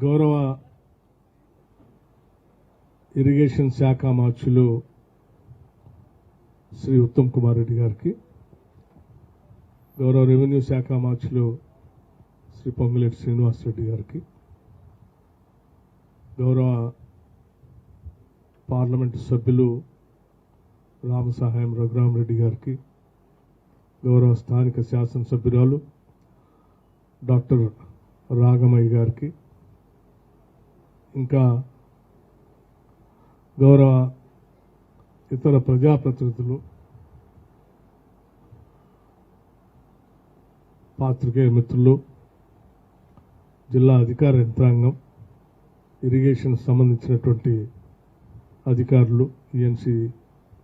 గౌరవ ఇరిగేషన్ శాఖ మార్చులు శ్రీ ఉత్తమ్ కుమార్ రెడ్డి గారికి, గౌరవ రెవెన్యూ శాఖ మార్చులు శ్రీ పొంగులేటి శ్రీనివాస్ రెడ్డి గారికి, గౌరవ పార్లమెంటు సభ్యులు రామసహాయం రఘురామరెడ్డి గారికి, గౌరవ స్థానిక శాసనసభ్యురాలు డాక్టర్ రాగమయ్య గారికి, ఇంకా గౌరవ ఇతర ప్రజాప్రతినిధులు, పాత్రికేయ మిత్రులు, జిల్లా అధికార యంత్రాంగం, ఇరిగేషన్ సంబంధించినటువంటి అధికారులు, ఈఎన్సీ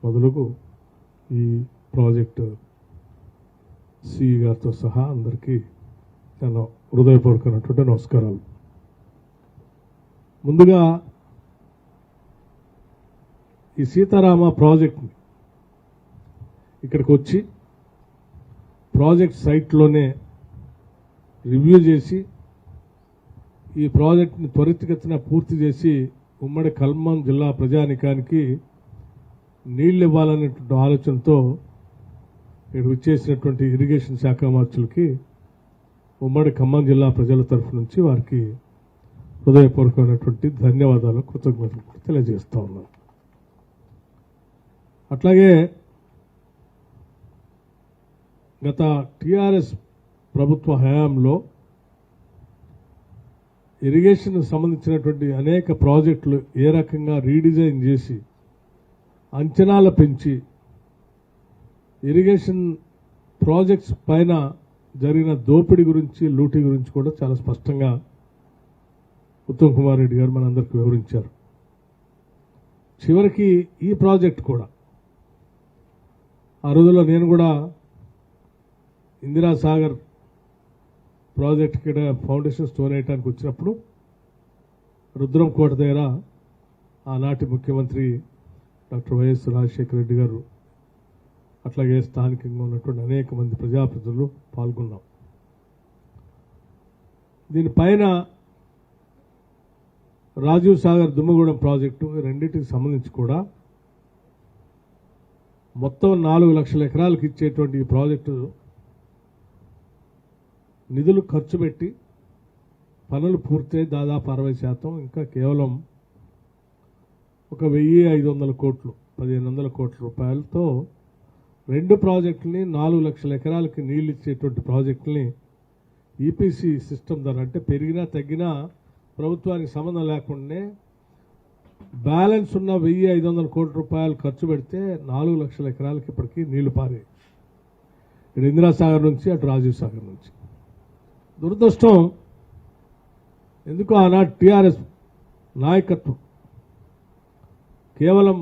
మొదలుగు ఈ ప్రాజెక్టు సిఈ గారితో సహా అందరికీ నేను హృదయపూర్వకమైనటువంటి నమస్కారాలు. ముందుగా ఈ సీతారామ ప్రాజెక్ట్ని ఇక్కడికి వచ్చి ప్రాజెక్ట్ సైట్లోనే రివ్యూ చేసి ఈ ప్రాజెక్ట్ని త్వరితగతిన పూర్తి చేసి ఉమ్మడి ఖమ్మం జిల్లా ప్రజానికానికి నీళ్లు ఇవ్వాలనేటువంటి ఆలోచనతో ఇక్కడ వచ్చేసినటువంటి ఇరిగేషన్ శాఖ మార్చులకి ఉమ్మడి ఖమ్మం జిల్లా ప్రజల తరఫు నుంచి వారికి హృదయపూర్వకమైనటువంటి ధన్యవాదాలు, కృతజ్ఞతలు తెలియజేస్తా ఉన్నాను. అట్లాగే గత టీఆర్ఎస్ ప్రభుత్వ హయాంలో ఇరిగేషన్ సంబంధించినటువంటి అనేక ప్రాజెక్టులు ఏ రకంగా రీడిజైన్ చేసి అంచనాలు పెంచి ఇరిగేషన్ ప్రాజెక్ట్స్ పైన జరిగిన దోపిడీ గురించి, లూటీ గురించి కూడా చాలా స్పష్టంగా ఉత్తమ్ కుమార్ రెడ్డి గారు మనందరికీ వివరించారు. చివరికి ఈ ప్రాజెక్ట్ కూడా ఆ రోజుల్లో నేను కూడా ఇందిరా సాగర్ ప్రాజెక్ట్ ఇక్కడ ఫౌండేషన్ స్టోన్ వేయడానికి వచ్చినప్పుడు రుద్రంకోట దగ్గర ఆనాటి ముఖ్యమంత్రి డాక్టర్ వైఎస్ రాజశేఖర రెడ్డి గారు, అట్లాగే స్థానికంగా ఉన్నటువంటి అనేక మంది ప్రజాప్రతినిధులు పాల్గొన్నాం. దీనిపైన రాజీవ్ సాగర్ దుమ్మగూడెం ప్రాజెక్టు రెండింటికి సంబంధించి కూడా మొత్తం 4 లక్షల ఎకరాలకు ఇచ్చేటువంటి ఈ ప్రాజెక్టు నిధులు ఖర్చు పెట్టి పనులు పూర్తయి దాదాపు 60%, ఇంకా కేవలం ఒక 1,500 కోట్లు 1,500 కోట్ల రూపాయలతో 2 ప్రాజెక్టులని 4 లక్షల ఎకరాలకి నీళ్ళు ఇచ్చేటువంటి ప్రాజెక్టులని ఈపీసీ సిస్టమ్ ద్వారా, అంటే పెరిగినా తగ్గినా ప్రభుత్వానికి సంబంధం లేకుండానే బ్యాలెన్స్ ఉన్న 1,500 కోట్ల రూపాయలు ఖర్చు పెడితే 4 లక్షల ఎకరాలకి ఇప్పటికీ నీళ్లు పారాయి. ఇటు ఇందిరా సాగర్ నుంచి, అటు రాజీవ్ సాగర్ నుంచి. దురదృష్టం ఎందుకో ఆనాటి టీఆర్ఎస్ నాయకత్వం కేవలం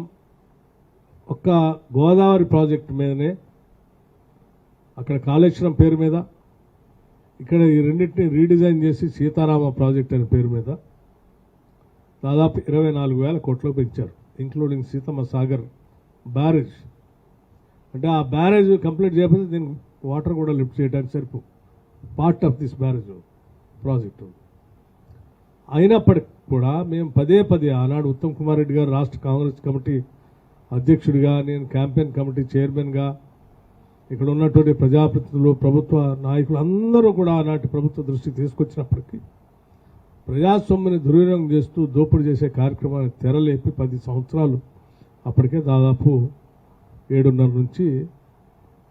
ఒక్క గోదావరి ప్రాజెక్టు మీదనే, అక్కడ కాళేశ్వరం పేరు మీద, ఇక్కడ ఈ రెండింటిని రీడిజైన్ చేసి సీతారామ ప్రాజెక్ట్ అనే పేరు మీద దాదాపు 24,000 కోట్లు పెంచారు, ఇంక్లూడింగ్ సీతమ్మ సాగర్ బ్యారేజ్. అంటే ఆ బ్యారేజ్ కంప్లీట్ చేయకపోతే దీనికి వాటర్ కూడా లిఫ్ట్ చేయడానికి సరిపో part of this barrage project. అయినప్పటికీ కూడా మేము పదే ఆనాడు ఉత్తమ్ కుమార్ రెడ్డి గారు రాష్ట్ర కాంగ్రెస్ కమిటీ అధ్యక్షుడిగా, నేను క్యాంపెయిన్ కమిటీ చైర్మన్గా, ఇక్కడ ఉన్నటువంటి ప్రజాప్రతినిధులు, ప్రభుత్వ నాయకులు అందరూ కూడా ఆనాటి ప్రభుత్వ దృష్టికి తీసుకొచ్చినప్పటికీ ప్రజాస్వామ్యాన్ని దుర్వినియోగం చేస్తూ దోపిడీ చేసే కార్యక్రమాన్ని తెరలేపి 10 సంవత్సరాలు అప్పటికే దాదాపు 7,500 నుంచి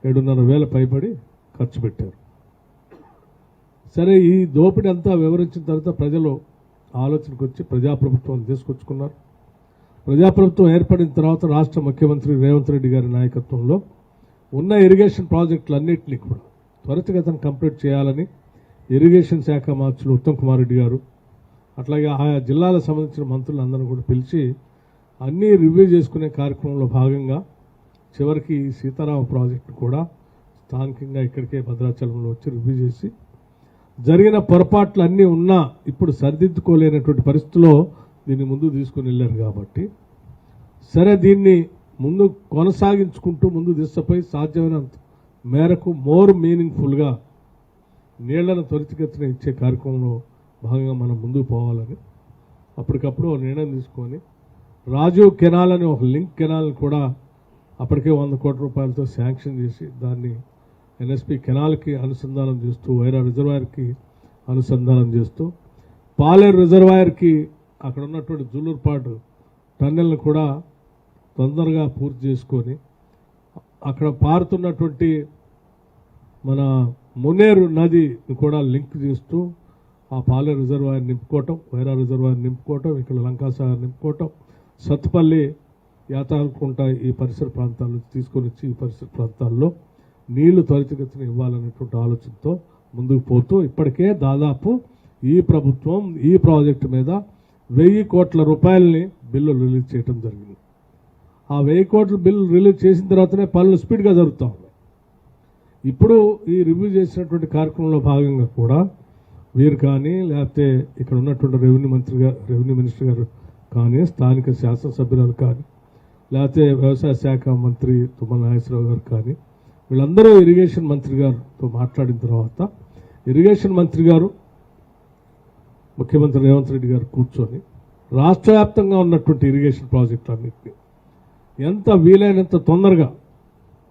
7,500 పైబడి ఖర్చు పెట్టారు. సరే, ఈ దోపిడీ అంతా వివరించిన తర్వాత ప్రజలు ఆలోచనకు వచ్చి ప్రజాప్రభుత్వాన్ని తీసుకొచ్చుకున్నారు. ప్రజాప్రభుత్వం ఏర్పడిన తర్వాత రాష్ట్ర ముఖ్యమంత్రి రేవంత్ రెడ్డి గారి నాయకత్వంలో ఉన్న ఇరిగేషన్ ప్రాజెక్టులన్నింటినీ కూడా త్వరితగతిన కంప్లీట్ చేయాలని ఇరిగేషన్ శాఖ మార్చులు ఉత్తమ్ కుమార్ రెడ్డి గారు, అట్లాగే ఆయా జిల్లాలకు సంబంధించిన మంత్రులందరూ కూడా పిలిచి అన్నీ రివ్యూ చేసుకునే కార్యక్రమంలో భాగంగా చివరికి ఈ సీతారామ ప్రాజెక్టు కూడా స్థానికంగా ఇక్కడికే భద్రాచలంలో వచ్చి రివ్యూ చేసి జరిగిన పొరపాట్లు అన్నీ ఉన్నా ఇప్పుడు సరిదిద్దుకోలేనటువంటి పరిస్థితుల్లో దీన్ని ముందు తీసుకుని వెళ్ళారు. కాబట్టి సరే, దీన్ని ముందు కొనసాగించుకుంటూ ముందు తీసుకుపోయి సాధ్యమైనంత మేరకు మోర్ మీనింగ్ఫుల్గా నీళ్లను త్వరితగతిన ఇచ్చే కార్యక్రమంలో భాగంగా మనం ముందుకు పోవాలని అప్పటికప్పుడు ఒక నిర్ణయం తీసుకొని రాజీవ్ కెనాల్ అని ఒక లింక్ కెనాల్ కూడా అప్పటికే 100 కోట్ల రూపాయలతో శాంక్షన్ చేసి దాన్ని ఎన్ఎస్పి కెనాల్కి అనుసంధానం చేస్తూ వైరా రిజర్వాయర్కి అనుసంధానం చేస్తూ పాలేరు రిజర్వాయర్కి అక్కడ ఉన్నటువంటి జుల్లూరుపాటు టన్నెల్ని కూడా తొందరగా పూర్తి చేసుకొని అక్కడ పారుతున్నటువంటి మన మునేరు నదిని కూడా లింక్ చేస్తూ ఆ పాలేరు రిజర్వాయర్ నింపుకోవటం, వైరా రిజర్వాయర్ నింపుకోవటం, ఇక్కడ లంకాసాగర్ నింపుకోవటం, సత్తుపల్లి, యాతాలకుంట ఈ పరిసర ప్రాంతాల్లో తీసుకొని వచ్చి ఈ పరిసర ప్రాంతాల్లో నీళ్లు త్వరితగతిన ఇవ్వాలనేటువంటి ఆలోచనతో ముందుకు పోతూ ఇప్పటికే దాదాపు ఈ ప్రభుత్వం ఈ ప్రాజెక్టు మీద 1000 కోట్ల రూపాయలని బిల్లు రిలీజ్ చేయడం జరిగింది. ఆ 1000 కోట్ల బిల్లు రిలీజ్ చేసిన తర్వాతనే పనులు స్పీడ్గా జరుగుతూ ఉన్నాయి. ఇప్పుడు ఈ రివ్యూ చేసినటువంటి కార్యక్రమంలో భాగంగా కూడా వీరు కానీ లేకపోతే ఇక్కడ ఉన్నటువంటి రెవెన్యూ మినిస్టర్ గారు కానీ స్థానిక శాసనసభ్యురాలు కానీ లేకపోతే వ్యవసాయ శాఖ మంత్రి తుమ్మల నాగేశ్వరరావు గారు కానీ వీళ్ళందరూ ఇరిగేషన్ మంత్రి గారితో మాట్లాడిన తర్వాత ఇరిగేషన్ మంత్రి గారు ముఖ్యమంత్రి రేవంత్ రెడ్డి గారు కూర్చొని రాష్ట్ర వ్యాప్తంగా ఉన్నటువంటి ఇరిగేషన్ ప్రాజెక్టులన్నింటినీ ఎంత వీలైనంత తొందరగా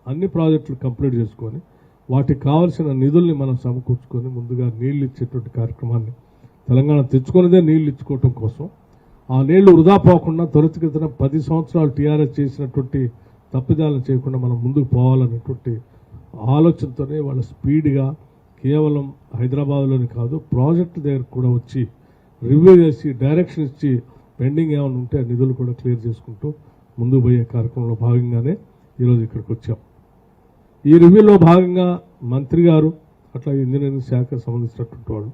అన్ని ప్రాజెక్టులు కంప్లీట్ చేసుకొని వాటికి కావాల్సిన నిధుల్ని మనం సమకూర్చుకొని ముందుగా నీళ్లు ఇచ్చేటువంటి కార్యక్రమాన్ని తెలంగాణ తెచ్చుకున్నదే నీళ్లు ఇచ్చుకోవటం కోసం ఆ నీళ్లు వృధా పోకుండా త్వరితగతిన 10 సంవత్సరాలు టీఆర్ఎస్ చేసినటువంటి తప్పిదాలను చేయకుండా మనం ముందుకు పోవాలనేటువంటి ఆలోచనతోనే వాళ్ళ స్పీడ్గా కేవలం హైదరాబాద్లోని కాదు ప్రాజెక్టు దగ్గర కూడా వచ్చి రివ్యూ చేసి డైరెక్షన్ ఇచ్చి పెండింగ్ ఏమైనా ఉంటే ఆ నిధులు కూడా క్లియర్ చేసుకుంటూ ముందుకు పోయే కార్యక్రమంలో భాగంగానే ఈరోజు ఇక్కడికి వచ్చాం. ఈ రివ్యూలో భాగంగా మంత్రి గారు అట్లాగే ఇంజనీరింగ్ శాఖకు సంబంధించినటువంటి వాళ్ళు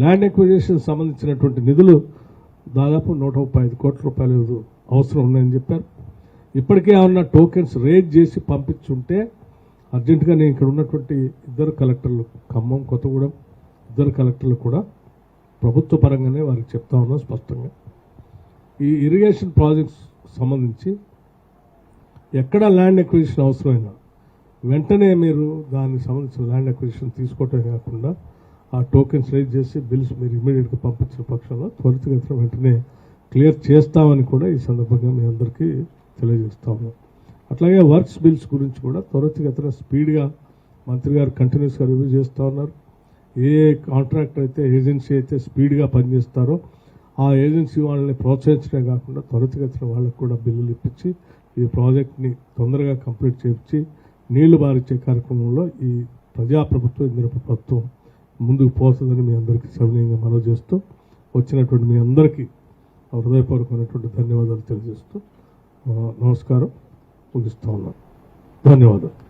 ల్యాండ్ ఎక్విజిషన్ సంబంధించినటువంటి నిధులు దాదాపు 135 కోట్ల రూపాయలు అవసరం ఉన్నాయని చెప్పారు. ఇప్పటికే ఏమన్నా టోకెన్స్ రేజ్ చేసి పంపించుంటే అర్జెంటుగా నేను ఇక్కడ ఉన్నటువంటి 2 కలెక్టర్లు ఖమ్మం, కొత్తగూడెం 2 కలెక్టర్లు కూడా ప్రభుత్వ పరంగానే వారికి చెప్తా ఉన్నాం స్పష్టంగా. ఈ ఇరిగేషన్ ప్రాజెక్ట్స్ సంబంధించి ఎక్కడ ల్యాండ్ ఎక్విజిషన్ అవసరమైనా వెంటనే మీరు దానికి సంబంధించిన ల్యాండ్ అక్విజిషన్ తీసుకోవటమే కాకుండా ఆ టోకెన్స్ రైజ్ చేసి బిల్స్ మీరు ఇమీడియట్గా పంపించిన పక్షంలో త్వరితగతిన వెంటనే క్లియర్ చేస్తామని కూడా ఈ సందర్భంగా మీ అందరికీ తెలియజేస్తా ఉన్నాం. అట్లాగే వర్క్స్ బిల్స్ గురించి కూడా త్వరితగతిన స్పీడ్గా మంత్రి గారు కంటిన్యూస్గా రివ్యూ చేస్తూ ఉన్నారు. ఏ కాంట్రాక్టర్ అయితే ఏజెన్సీ అయితే స్పీడ్గా పనిచేస్తారో ఆ ఏజెన్సీ వాళ్ళని ప్రోత్సహించడమే కాకుండా త్వరితగతిన వాళ్ళకు కూడా బిల్లులు ఇప్పించి ఈ ప్రాజెక్ట్ని తొందరగా కంప్లీట్ చేయించి నీళ్లు బారిచ్చే కార్యక్రమంలో ఈ ప్రజాప్రభుత్వం ఇందిరా ప్రభుత్వం ముందుకు పోతుందని మీ అందరికీ సవినయంగా మనవి చేస్తూ వచ్చినటువంటి మీ అందరికీ హృదయపూర్వకమైనటువంటి ధన్యవాదాలు తెలియజేస్తూ నమస్కారం ముగిస్తూ ఉన్నాను. ధన్యవాదాలు.